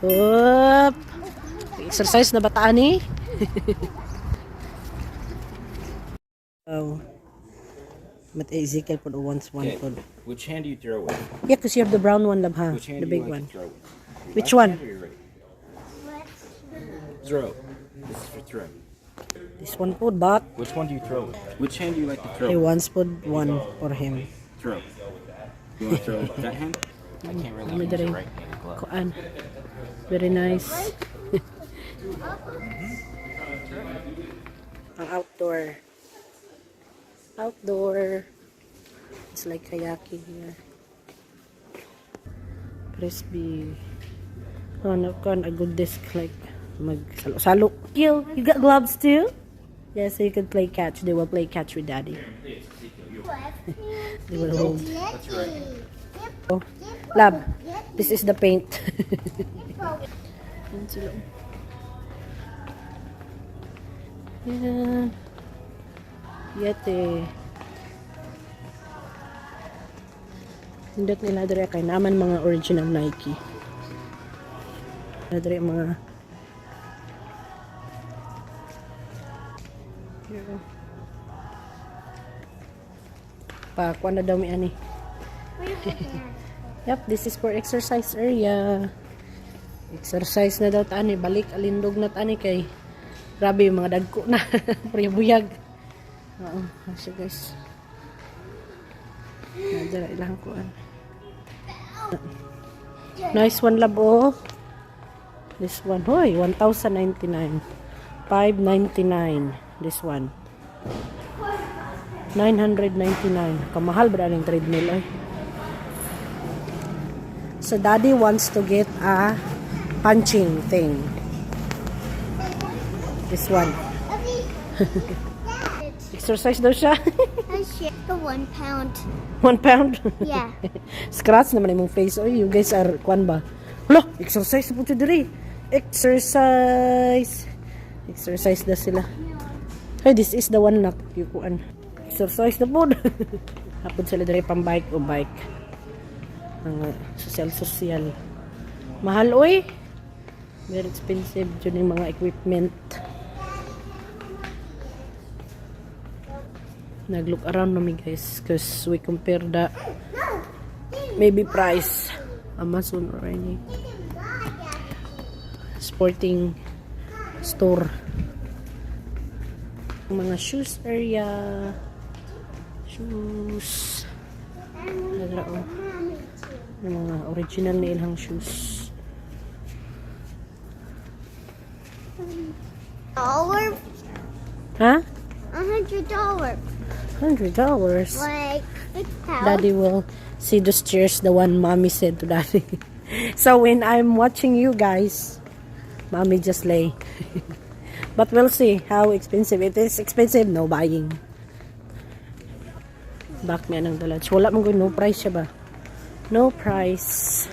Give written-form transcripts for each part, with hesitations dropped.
Up. Exercise na bataan eh. Oh. But Ezekiel put wants one Okay. food. Which hand do you throw with? Yeah, because you have the brown one, love, huh? Which hand The do you big like one. to throw with? Your Which left one? hand or your right? Throw. This is for throw. This one food, but Which one do you throw with? Which hand do you like to throw I with? once put one for him. Throw. You want to throw with that hand? I can't really use a right-handed glove. Kuan. Very nice. Ang outdoor. Outdoor. It's like kayaking here. Crispy. Oh, no, a good disc like mag-salo-salo. You got gloves too? Yeah, so you can play catch. They will play catch with daddy. They will hold. That's your right hand. Oh, lab, this is the paint. Yan sila. Yan. Yate. Hindot nila dere kay naman mga original Nike. Dere mga pa kuan na daw mi ani. Yep, this is for exercise area. Exercise na daw tani, balik alindog na tani kay grabe mga dagko na. Buyag. Oo, kasi guys. Nadara ilang kuan. Nice one, lab, oh. This one, hoy, 1,099. 599. This one. 999. Kamahal ba ang treadmill, ay? So, daddy wants to get a punching thing. This one. Exercise daw siya. The 1 pound. 1 pound? Yeah. Scratch naman yung face. Oh, you guys are, kwan ba? Hala, exercise na po siya diri. Exercise. Exercise na sila. Hey, this is the one na kuan. Exercise na po. Hapon sila diri pang bike o bike. Ang social. Mahal, oy. Very expensive yun yung mga equipment. Nag-look around namin guys because we compare the maybe price Amazon or any sporting store. Mga shoes area, shoes nagrao yung mga original na ilang shoes. $100. Ha? $100. $100. Like $6. Daddy will see those chairs, the one mommy said to daddy. So when I'm watching you guys, mommy just lay. But we'll see how expensive it is. Expensive, no buying. Back niya ng dalats. Wala mong no price siya ba? No price.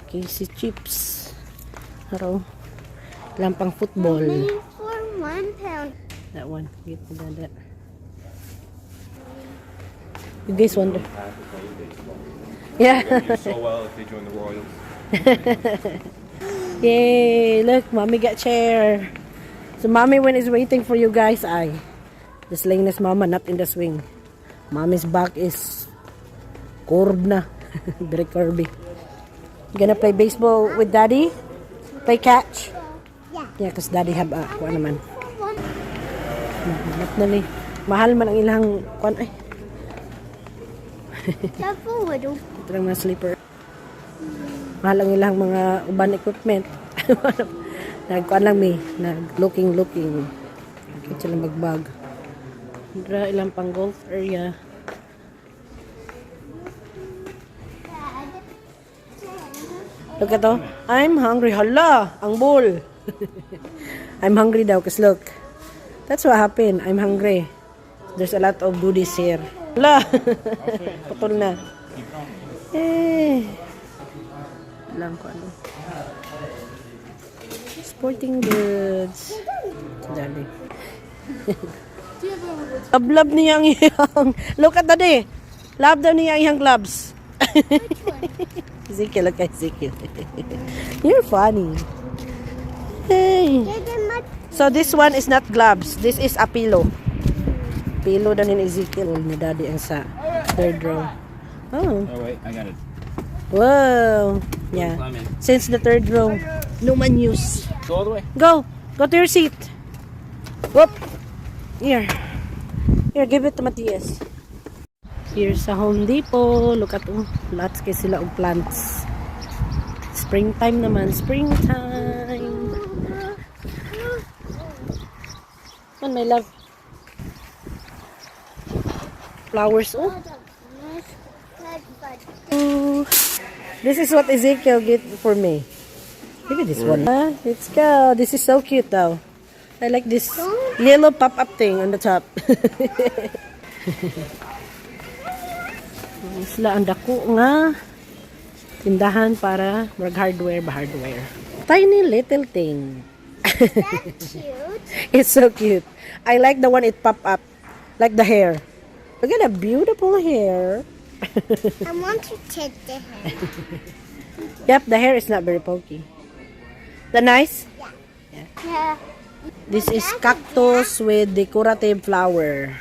Okay, si chips. Haro. Lampang football. For 1 pound. That one. Get that. You guys wonder. Yeah. So well if they join the Royals. Yay! Look, mommy got chair. So mommy when is waiting for you guys, just laying this mama not in the swing. Mommy's back is curved na. Very curvy. You gonna play baseball with daddy? Play catch? Yeah, cause daddy have kuan naman. Definitely. Mahal man ang ilang kuan ay. Careful, little. Ito lang mga slipper. Mahal ang ilang mga uban equipment. Nagkuan lang mi, looking. Kaya sila magbag. Dra ilang pang golf area. Look at to. I'm hungry. Hala, ang bull. I'm hungry daw kasi look. That's what happened. I'm hungry. There's a lot of goodies here. Hala. Putol na. Eh. Alam ko ano. Sporting goods. Dali. Ablab niya ang iyang. Look at daddy. Love daw niya iyang gloves. Which one? Ezekiel, look at Ezekiel. You're funny. Hey. They're the mud. So this one is not gloves. This is a pillow. Pillow daw ni Ezekiel ni Daddy ang sa third row. Oh. Oh wait, I got it. Wow. Yeah. Climb in. Since the third row, no man use. Go all the way. Go. Go to your seat. Whoop. Here. Here, give it to Matias. Here's sa Home Depot. Look at lots kay sila og plants. Springtime naman. Springtime. Man, my love. Flowers. Oh. Oh. This is what Ezekiel get for me. Maybe this one. Let's go. This is so cute though. I like this yellow pop-up thing on the top. Sila ang dako nga tindahan para mag-hardware ba hardware. Tiny little thing. That's cute. It's so cute. I like the one it pop up like the hair. Look at that beautiful hair. I want to take the hair. Yep, the hair is not very pokey. The nice? Yeah. This is cactus with decorative flower.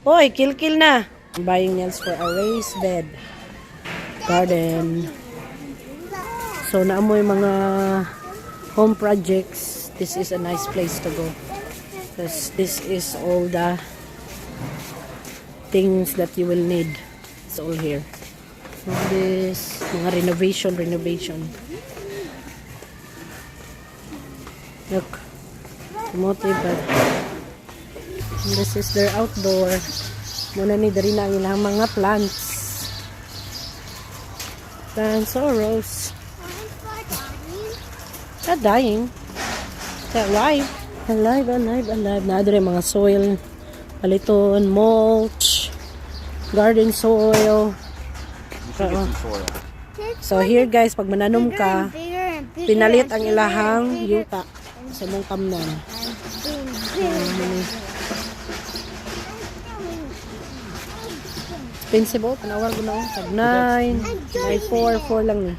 Hoy, kill na. I'm buying nails for a raised bed garden. So naamoy mga home projects. This is a nice place to go. Because this is all the things that you will need. It's all here. This mga renovation. Look. Motive. This is their outdoor. Muna ni dari na ang ilang mga plants. Plants or rose. Not dying. They're alive. Alive. Na dari mga soil. Paliton, mulch, garden soil. You should get some soil. So here guys, pag mananom ka, Bigger and bigger. pinalit ang ilahang yuta sa mong tamnan. Expensive oh, panawag ko na oh. Tag 9, 4 lang ni.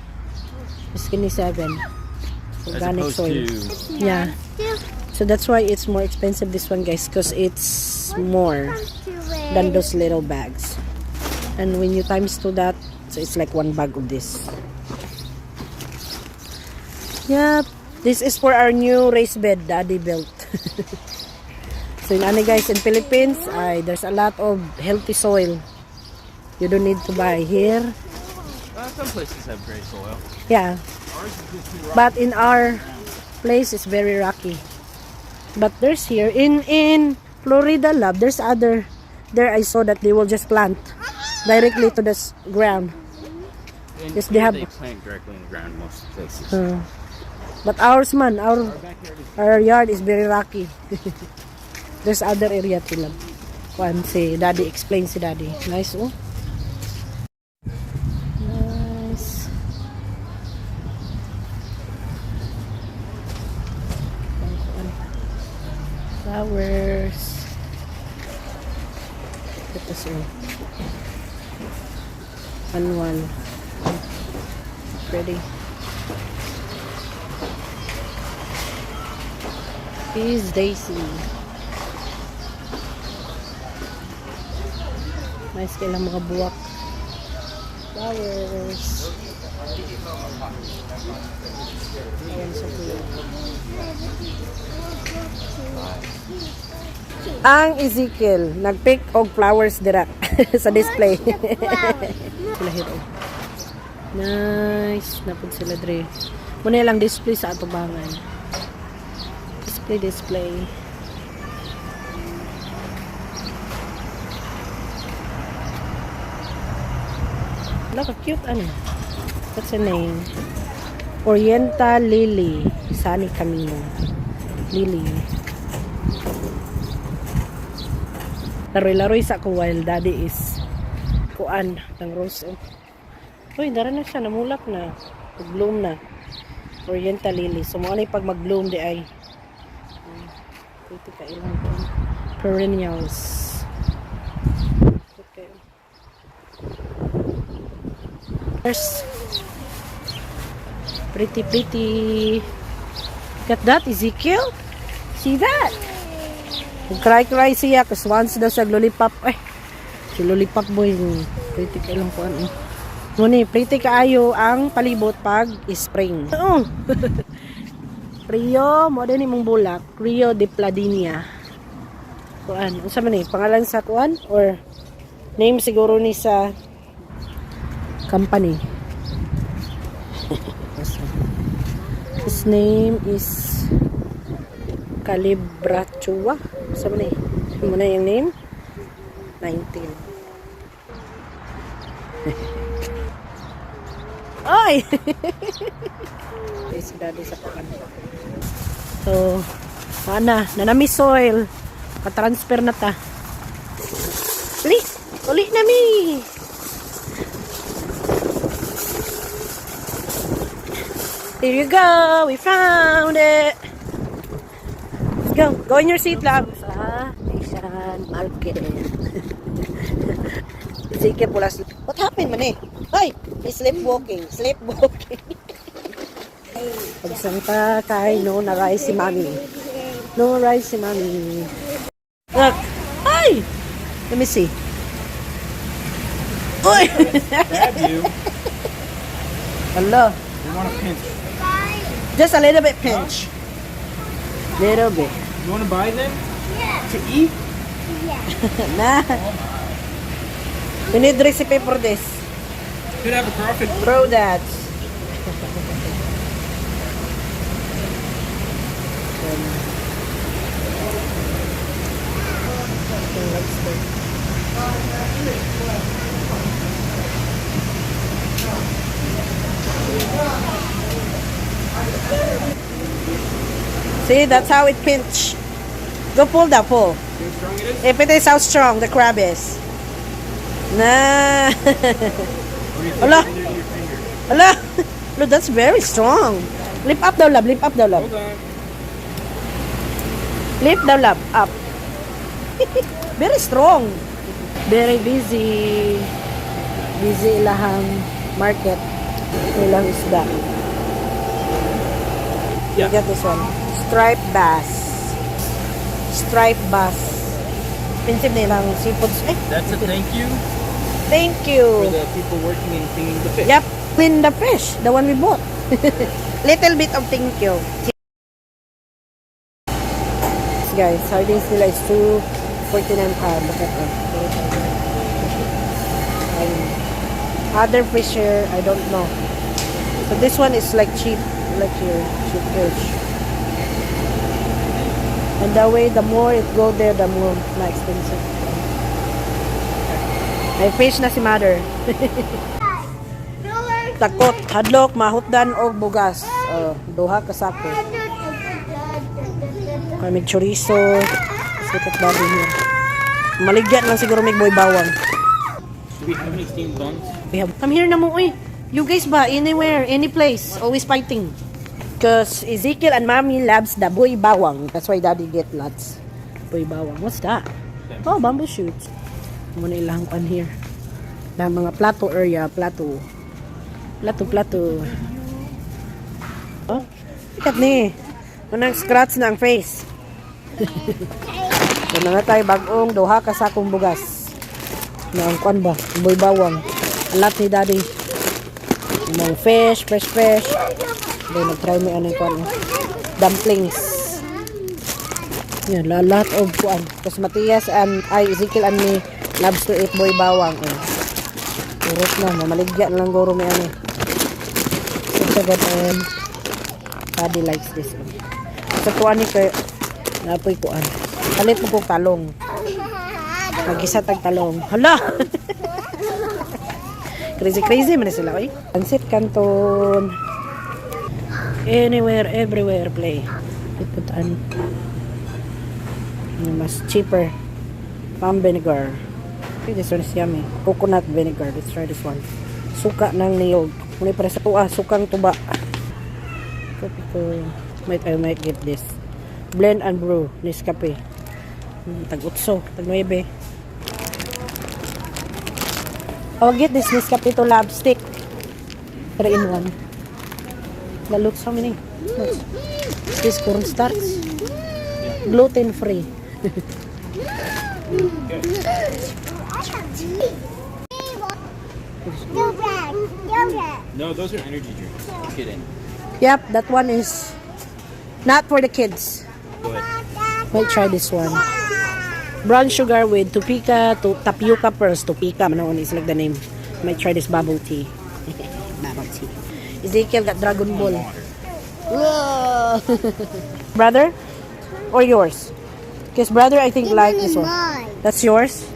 Miskin ni 7. As Organic opposed soil. to Yeah. So that's why it's more expensive this one guys, because it's more than those little bags. And when you times to that, so it's like 1 bag of this. Yep. This is for our new raised bed Daddy built. So in guys, in Philippines, there's a lot of healthy soil. You don't need to buy here. some places have great soil. Yeah. Ours is just too rocky. But in our place, it's very rocky. But there's here, in Florida Lab, there's other, there I saw that they will just plant directly to the ground. And Yes, here they have- plant directly in the ground most places. But ours man, Our backyard is our yard is very rocky. There's other area too lang. Kuan si Daddy, explain si Daddy. Nice oh. Nice. Flowers. Ito so. One. Pretty. Is Daisy. Nice kailang mga buwak. Flowers. Ayan sa buwak. Ang Ezekiel, nag-pick og flowers dira sa display. Sila hito. Nice. Napod sila dre. Muna lang display sa atubangan. Display. Look, cute ano. What's the name? Oriental Lily. Sunny Camino. Lily. Laroy-laroy sa ko while Daddy is kuan ng rose. Uy, dara na siya. Namulak na. Mag-bloom na. Oriental Lily. So, mo na pag mag-bloom di ay ito ka ilang perennials. Okay. There's pretty, pretty. Look at that, Ezekiel. See that? Cry siya kasi once daw siya lollipop. Si lollipop boy. Pretty ka lang po ano. Ngunit, pretty kaayo ang palibot pag spring. Oo. Rio, mo din imong bulak. Rio de Pladinia. Kuan, unsa man ni pangalan sa kuan or name siguro ni sa company. His name is Calibrachua. Unsa man ni? Mo na yung name? 19. Ay! Si daddy sa kuan. So, nanami soil. Pa-transfer na ta. Uli na mi. Here you go. We found it. Let's go. Go in your seat, love. Sa Asian Market. Sige, pulas. What happened, man eh? Ay, sleepwalking. Pagsanta kay no na-rise si mami. No rice si mami. Look. Ay! Let me see. Oy! Stab you. Hello. You want a pinch? Just a little bit pinch. Little bit. You want to buy them? Yeah. To eat? Nah. We need recipe for this. Could have a profit. Throw that. See, that's how it pinch. Go pull that, pull. See how strong it is? If it is how strong the crab is. Nah. Or you put Hala. it under your finger. Hello. Look, that's very strong. Lift up daw, love. Lift up daw, love. Hold on. Lift daw, love. Up. Very strong. Very busy. Busy ilahang market. Ilang isda. You Yeah. get this one. Striped bass. Striped bass. Expensive na ilang seafoods. Eh, That's a thank you thank for you. the people working and cleaning the fish. Yep, clean the fish. The one we bought. Little bit of thank you. Guys, sardines nila is 2.49 pound. Look at that. Other fish here, I don't know. So this one is like cheap. Like here, cheap fish. And that way, the more it go there, the more na expensive. May fish na si mother. Takot, hadlok, mahutdan o bugas. Duha ka sako. May chorizo. Sikat babi niya. Maligyan lang siguro may boy bawang. Do we have any steamed buns? We have, come here na mo, uy. You guys ba, anywhere, any place, always fighting. Because Ezekiel and Mommy loves the boy bawang. That's why Daddy get lots. Boy bawang. What's that? Oh, bamboo shoots. Muna ilang pan here. Na mga plato area, plato. Plato. Oh, ikat ni. Manang scratch na ang face. So na nga tayo bagong duha ka sakong bugas. Na ang kwan ba? Boy bawang. Alat ni Daddy. Mga fish, fresh. Then nag-try mo ano yung kwan. Dumplings. Yan, lahat of kwan. Tapos Matias and Ezekiel and me loves to eat boy bawang. Urot na, mamaligyan lang guro may ano. So agad and Daddy likes this one. Sa kuan ni kayo, napoy kuan. Palit mo kong talong. Mag-isa tag talong. Hala! Crazy man sila, oy. Pansit Canton. Anywhere, everywhere play. Iputan. Mas cheaper. Palm vinegar. Okay, this one is yummy. Coconut vinegar. Let's try this one. Suka ng niyog. Muna para sa tuwa. Sukang tuba. I might get this. Blend and brew. Nescafe. Tag-utso. Tag-9. I'll get this Nescafe to lab stick. 3 in 1. That looks how many? Looks. This cornstarch. Gluten free. No, those are energy drinks. Just kidding. Yep, that one is not for the kids. Go ahead. Might try this one. Brown sugar with topika, tapioca pearls. Topika, man is like the name. Might try this bubble tea. Bubble tea. Ezekiel got Dragon Ball. Whoa. Brother? Or yours? Because brother, I think like this one. That's yours?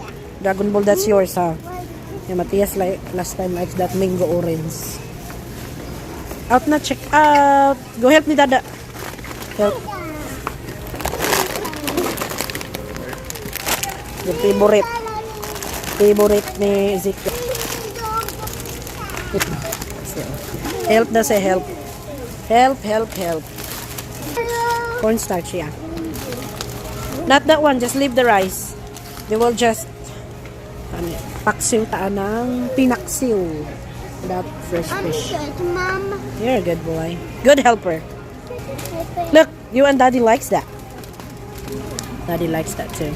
Dragon Ball, that's yours, huh? Yeah, Matthias like last time likes that mango orange. Out na, check out. Go help me, Dada. Help. Yung favorite. Favorite ni Ezekiel. Help na say help. Help, help, help. Cornstarch, yeah. Not that one, just leave the rice. They will just paksiw taan ng pinaksiw. That fresh fish. Mom. You're a good boy. Good helper. Look, you and Daddy likes that. Daddy likes that too.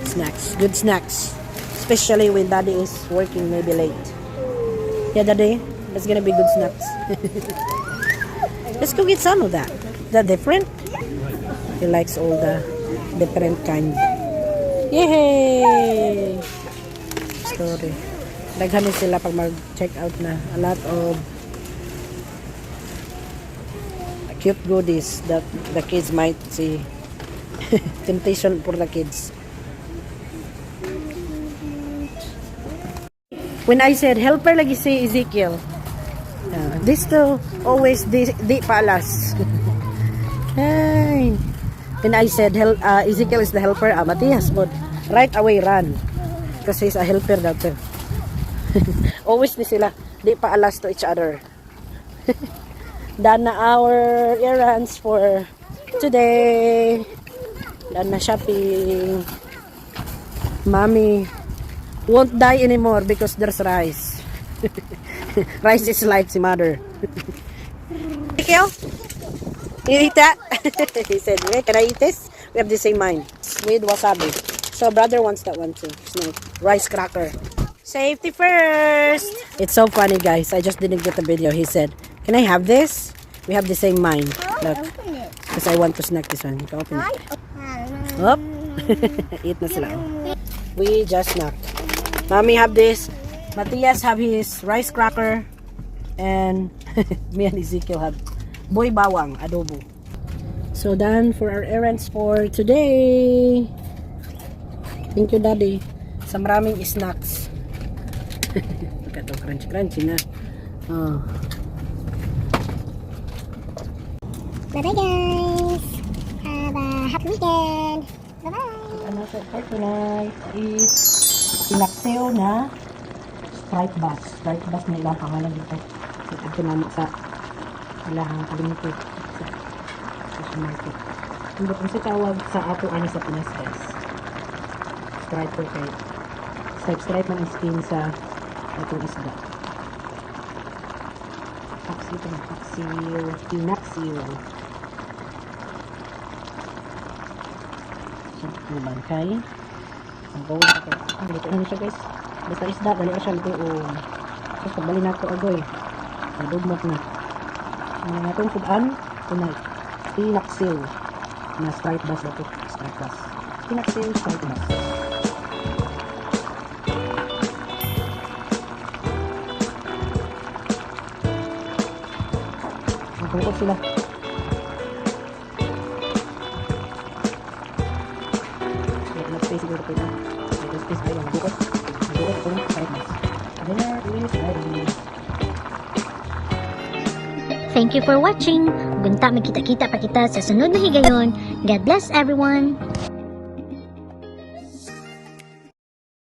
Snacks. Good snacks. Especially when Daddy is working maybe late. Yeah, Daddy? That's gonna be good snacks. Let's go get some of that. Is that different? He likes all the different kind. Yay! Story. Daghan sila pag mag-check out na. A lot of cute goodies that the kids might see. Temptation for the kids. When I said helper lagi si Ezekiel, this to always di paalas. Hey. When I said Ezekiel is the helper, Matthias would right away run because he's a helper daw too. Always ni sila di paalas to each other. Done na our errands for today. Done na shopping. Mommy won't die anymore because there's rice. Rice is life, si mother. Ezekiel, you eat that? He said, hey, can I eat this? We have the same mind. With wasabi. So brother wants that one too. Snake. Rice cracker. Safety first. It's so funny, guys. I just didn't get the video. He said, can I have this? We have the same mind. Look. Because I want to snack this one. Open it. Up. Eat na sila. We just snacked. Mommy have this. Matthias have his rice cracker. And me and Ezekiel have boy bawang adobo. So done for our errands for today. Thank you, Daddy. Sa maraming snacks. Ito crunchy na. Oh. Bye-bye, guys. Have a happy weekend. Bye-bye. Ano for tonight is pinaksiw na striped bass. Striped bass na ilang pangalan dito. Ito namin sa ilahang kalimited sa market. Hindi kung si tawag sa ato ani sa Pinas, guys. Stripe or kay stripe man skin sa atong isda. Paksiw ito na. Paksiw. Pinaksiw. So, bangkay. Ang bawal ito. Ang dito na siya, guys. Basta isda. Dali na siya ito. Tapos pagbali na ito agoy. Nadugmot na. Ang nga itong food tonight. Pinaksiw. Na striped bass ito. Striped bass. Pinaksiw, striped bass. Magkukot sila. Nag-space siguro ito. Nag-space kayo. Magkukot. Magkukot ito ng striped bass. Dinner is ready. Thank you for watching. Gunta magkita-kita pa kita sa sunod na higayon. God bless everyone.